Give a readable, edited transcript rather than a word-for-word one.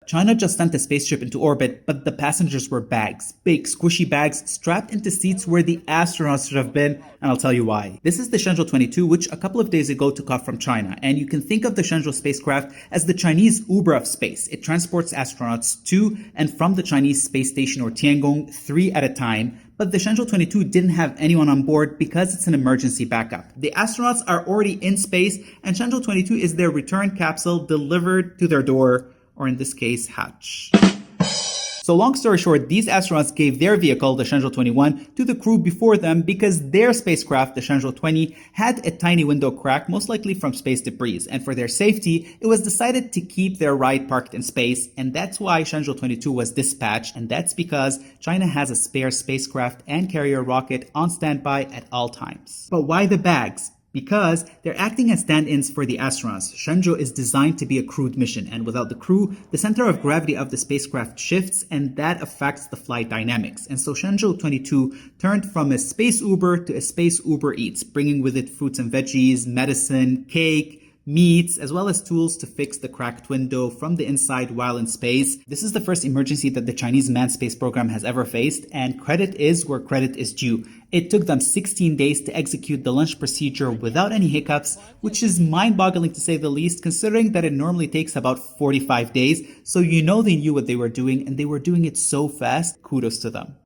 China just sent a spaceship into orbit, but the passengers were bags. Big, squishy bags strapped into seats where the astronauts should have been, and I'll tell you why. This is the Shenzhou 22, which a couple of days ago took off from China, and you can think of the Shenzhou spacecraft as the Chinese Uber of space. It transports astronauts to and from the Chinese space station or Tiangong 3 at a time, but the Shenzhou 22 didn't have anyone on board because it's an emergency backup. The astronauts are already in space, and Shenzhou 22 is their return capsule delivered to their door, or in this case, hatch. So long story short, these astronauts gave their vehicle, the Shenzhou 21, to the crew before them because their spacecraft, the Shenzhou 20, had a tiny window crack, most likely from space debris. And for their safety, it was decided to keep their ride parked in space, and that's why Shenzhou 22 was dispatched, and that's because China has a spare spacecraft and carrier rocket on standby at all times. But why the bags? Because they're acting as stand-ins for the astronauts. Shenzhou is designed to be a crewed mission, and without the crew, the center of gravity of the spacecraft shifts, and that affects the flight dynamics. And so Shenzhou 22 turned from a space Uber to a space Uber Eats, bringing with it fruits and veggies, medicine, cake, meats, as well as tools to fix the cracked window from the inside while in space. This is the first emergency that the Chinese manned space program has ever faced, and credit is where credit is due. It took them 16 days to execute the launch procedure without any hiccups, which is mind-boggling to say the least, considering that it normally takes about 45 days. So you know they knew what they were doing, and they were doing it so fast. Kudos to them.